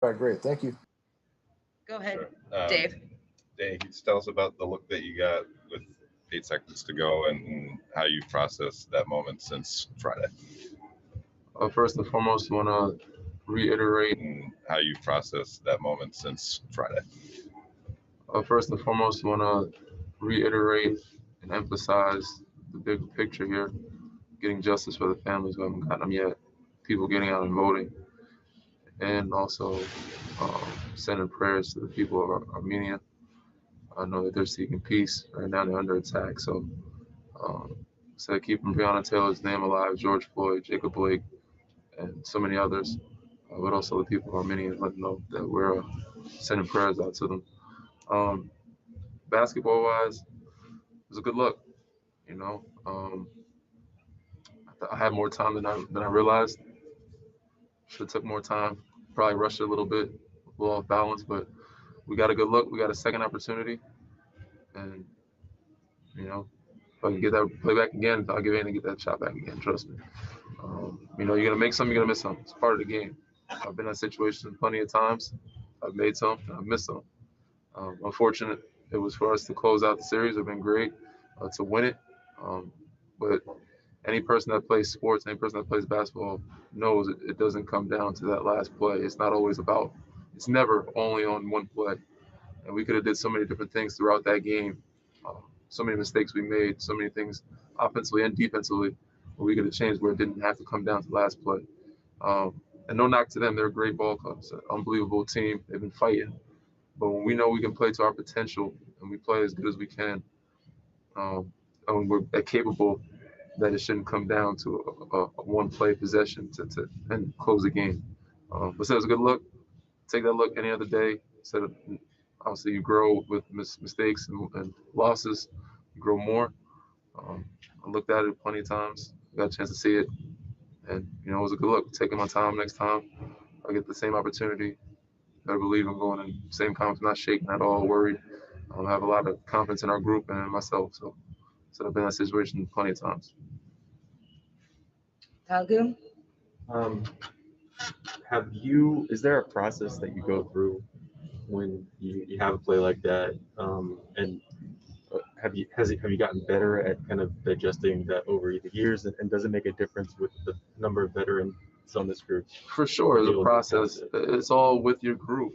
All right, great. Thank you. Go ahead, Sure. Dave. Dave, can you tell us about the look that you got with 8 seconds to go and how you processed that moment since Friday? First and foremost, I want to reiterate. And how you processed that moment since Friday? First and foremost, I want to reiterate and emphasize the big picture here: getting justice for the families who haven't gotten them yet, people getting out and voting, and also sending prayers to the people of Armenia. I know that they're seeking peace. Right now, they're under attack. So, instead of keeping Breonna Taylor's name alive, George Floyd, Jacob Blake, and so many others, but also the people of Armenia, let them know that we're sending prayers out to them. Um, Basketball wise, it was a good look. You know, I had more time than I realized. Should have took more time. Probably rushed it a little bit, a little off balance, but we got a good look. We got a second opportunity, and you know, if I can get that play back again, I'll give in and get that shot back again. Trust me. You're gonna make some, you're gonna miss some. It's part of the game. I've been in that situation plenty of times. I've made some, and I've missed some. Unfortunate, it was for us to close out the series. It'd been great to win it. Um, but any person that plays sports, any person that plays basketball knows it doesn't come down to that last play. It's not always about. It's never only on one play. And we could have did so many different things throughout that game. So many mistakes we made, so many things offensively and defensively, where we could have changed where it didn't have to come down to the last play. And no knock to them, they're a great ball club. It's an unbelievable team. They've been fighting. But when we know we can play to our potential and we play as good as we can, um, and we're capable, that it shouldn't come down to a one play possession to and close the game. But so it was a good look. Take that look any other day. Instead of obviously you grow with mistakes and losses, you grow more. Um, I looked at it plenty of times. Got a chance to see it, and it was a good look. Taking my time next time. I get the same opportunity. Better believe I'm going in same confidence, not shaking at all, worried. I have a lot of confidence in our group and in myself. So I've been in that situation plenty of times. Falgum. Um, is there a process that you go through when you have a play like that? And have you gotten better at kind of digesting that over the years? And does it make a difference with the number of veterans on this group? For sure, the Deal with this process. process. It's all with your group.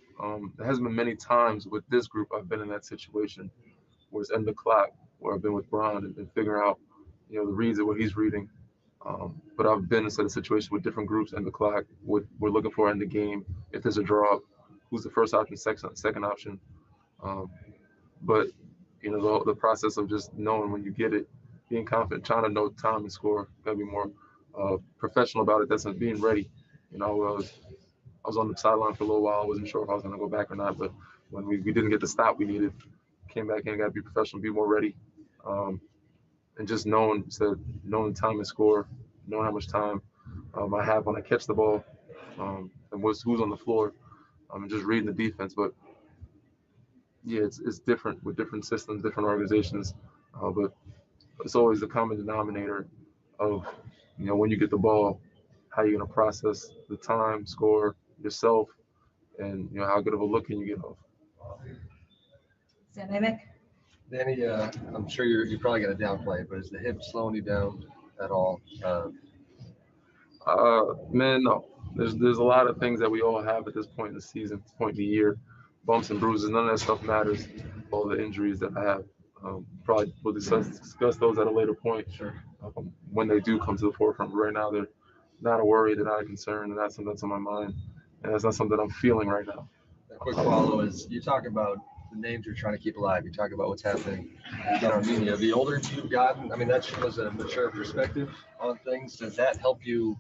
There hasn't been many times with this group I've been in that situation where it's end the clock, where I've been with Brian and figuring out, the reads of what he's reading. But I've been in a situation with different groups end the clock. What we're looking for in the game. If there's a draw, who's the first option, second option. Um, but the process of just knowing when you get it, being confident, trying to know time and score. Gotta be more professional about it. That's not being ready. I was on the sideline for a little while. I wasn't sure if I was going to go back or not. But when we didn't get the stop we needed, came back in, got to be professional, be more ready. Um, and just knowing time and score, knowing how much time I have when I catch the ball, and who's on the floor, and just reading the defense. But yeah, it's different with different systems, different organizations. But it's always the common denominator of, when you get the ball, how you're going to process the time, score, yourself, and how good of a look can you get off. Zamimek. Danny, I'm sure you're probably going to downplay it, but is the hip slowing you down at all? Man, no. There's a lot of things that we all have at this point in the season, this point in the year, bumps and bruises. None of that stuff matters. All the injuries that I have, probably we'll discuss those at a later point. Sure. When they do come to the forefront. But right now, they're not a worry, they're not a concern, and that's something that's on my mind, and that's not something I'm feeling right now. A quick follow is you talk about the names you're trying to keep alive. You talk about what's happening in Armenia. The older you've gotten, I mean, that was a mature perspective on things. Does that help you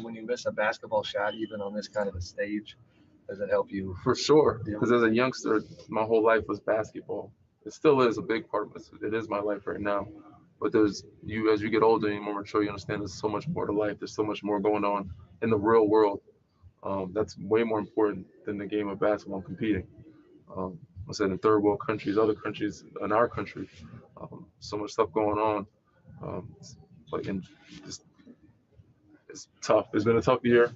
when you miss a basketball shot, even on this kind of a stage? Does it help you? For sure, because as a youngster, my whole life was basketball. It still is a big part of it. It is my life right now. But as you get older and you're more mature, you understand there's so much more to life. There's so much more going on in the real world. That's way more important than the game of basketball and competing. I said in third world countries, other countries, in our country, so much stuff going on. Like in just it's tough. It's been a tough year,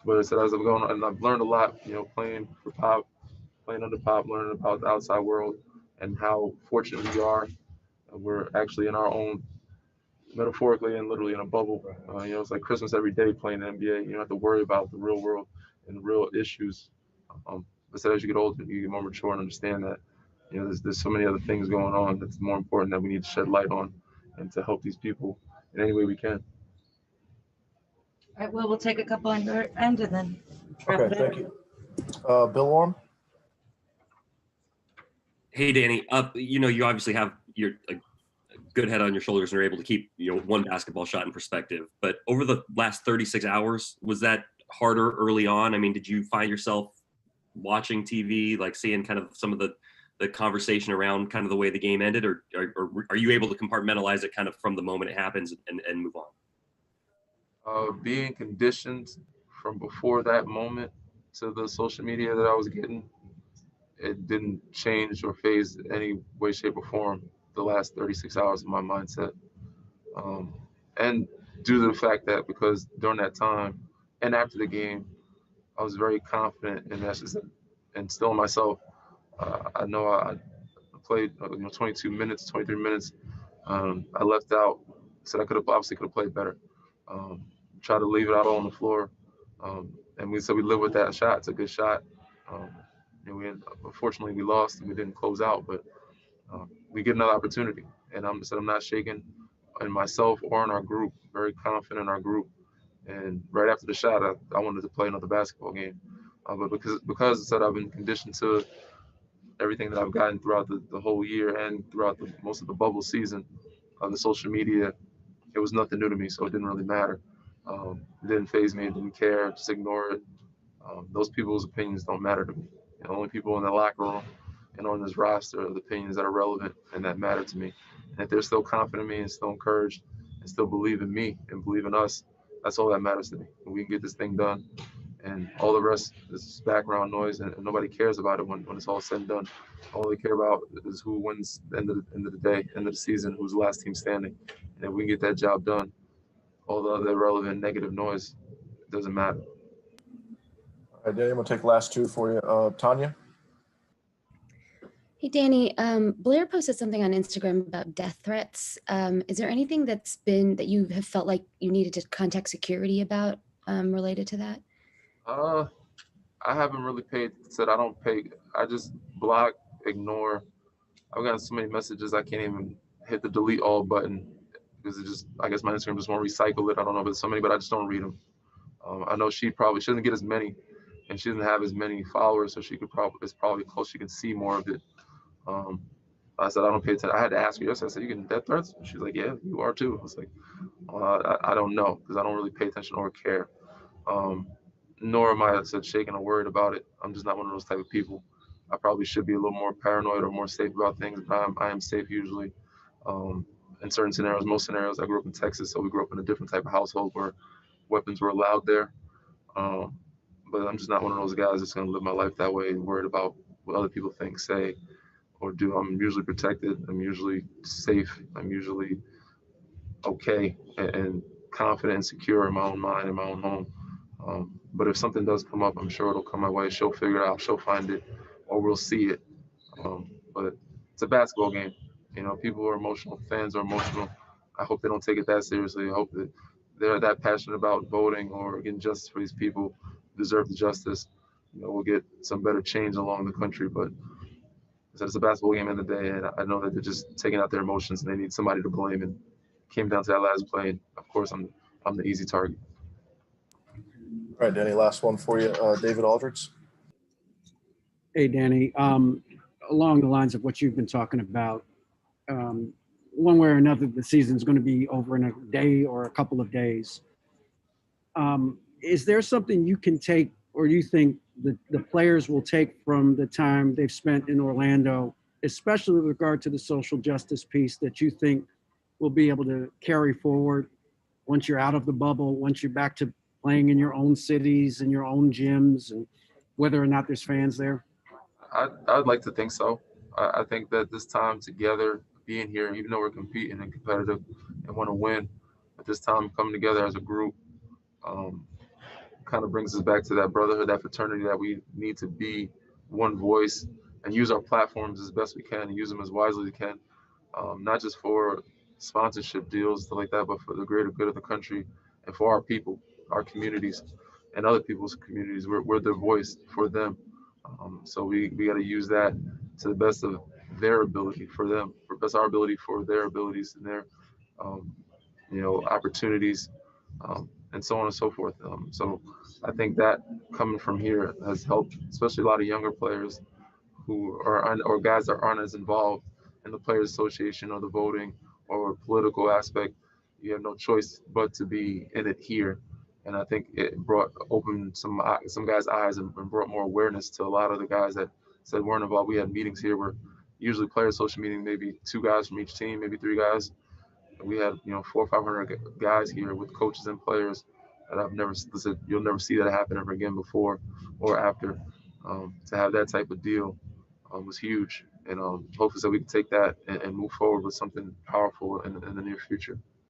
but as I've gone on, and I've learned a lot, playing for Pop, playing under Pop, learning about the outside world and how fortunate we are. We're actually in our own, metaphorically and literally, in a bubble. It's like Christmas every day playing the NBA. You don't have to worry about the real world and real issues. But as you get older, you get more mature and understand that, there's so many other things going on that's more important that we need to shed light on and to help these people in any way we can. All right, well, we'll take a couple on your end and then wrap Okay, it up. thank you. Bill Orm? Hey, Danny. You obviously have a good head on your shoulders and are able to keep, one basketball shot in perspective. But over the last 36 hours, was that harder early on? I mean, did you find yourself watching TV, like seeing kind of some of the conversation around kind of the way the game ended, or are you able to compartmentalize it kind of from the moment it happens and move on? Being conditioned from before that moment to the social media that I was getting, it didn't change or phase any way, shape, or form the last 36 hours of my mindset. And due to the fact that because during that time and after the game, I was very confident in that and still myself. I know I played 22 minutes, 23 minutes. I left out, said I obviously could have played better. Tried to leave it out all on the floor. And we said we live with that shot. It's a good shot. And unfortunately we lost and we didn't close out, but we get another opportunity. And I'm not shaking in myself or in our group, very confident in our group. And right after the shot, I wanted to play another basketball game. But because I said I've been conditioned to everything that I've gotten throughout the whole year and throughout most of the bubble season, the social media, it was nothing new to me, so it didn't really matter. It didn't faze me, it didn't care, just ignore it. Those people's opinions don't matter to me. The only people in the locker room and on this roster are the opinions that are relevant and that matter to me. And if they're still confident in me and still encouraged and still believe in me and believe in us, that's all that matters to me. And we can get this thing done. And all the rest is background noise, and nobody cares about it when it's all said and done. All they care about is who wins the end of the day, end of the season, who's the last team standing. And if we can get that job done, all the other irrelevant negative noise, it doesn't matter. All right, Danny, I'm gonna take the last two for you. Tanya? Hey, Danny, Blair posted something on Instagram about death threats. Is there anything that you have felt like you needed to contact security about related to that? I haven't really I just block, ignore. I've gotten so many messages I can't even hit the delete all button because I guess my Instagram just won't recycle it. I don't know if it's so many, but I just don't read them. I know she doesn't get as many, and she doesn't have as many followers, so it's probably close. She can see more of it. I said, I don't pay attention. I had to ask her yesterday. I said, you getting death threats? She's like, yeah, you are too. I was like, I don't know because I don't really pay attention or care. Nor am I shaking or worried about it. I'm just not one of those type of people. I probably should be a little more paranoid or more safe about things, but I am safe usually. In certain scenarios, most scenarios, I grew up in Texas, so we grew up in a different type of household where weapons were allowed there. But I'm just not one of those guys that's gonna live my life that way and worried about what other people think, say, or do. I'm usually protected. I'm usually safe. I'm usually okay and confident and secure in my own mind, in my own home. But if something does come up, I'm sure it'll come my way. She'll figure it out. She'll find it, or we'll see it. But it's a basketball game. People are emotional. Fans are emotional. I hope they don't take it that seriously. I hope that they're that passionate about voting or getting justice for these people who deserve the justice. We'll get some better change along the country. But it's a basketball game in the day, and I know that they're just taking out their emotions and they need somebody to blame. And it came down to that last play. And of course, I'm the easy target. All right, Danny, last one for you. David Aldridge. Hey, Danny. Along the lines of what you've been talking about, one way or another, the season's going to be over in a day or a couple of days. Is there something you can take, or you think the players will take from the time they've spent in Orlando, especially with regard to the social justice piece, that you think will be able to carry forward once you're out of the bubble, once you're back to playing in your own cities and your own gyms, and whether or not there's fans there? I'd like to think so. I think that this time together, being here, even though we're competing and competitive and want to win, at this time coming together as a group kind of brings us back to that brotherhood, that fraternity, that we need to be one voice and use our platforms as best we can and use them as wisely as we can, not just for sponsorship deals, stuff like that, but for the greater good of the country and for our people, our communities, and other people's communities. We're the voice for them. So we got to use that to the best of their ability for them, for best our ability for their abilities and their, um, opportunities, and so on and so forth. So I think that coming from here has helped, especially a lot of younger players who are or guys that aren't as involved in the players association or the voting or political aspect. You have no choice but to be in it here, and I think it opened some guys' eyes and brought more awareness to a lot of the guys that said weren't involved. We had meetings here where usually players social meeting, maybe 2 guys from each team, maybe 3 guys. We had 400 or 500 guys here with coaches and players that I've never said you'll never see that happen ever again before or after. To have that type of deal was huge, and hopefully so we can take that and move forward with something powerful in the near future.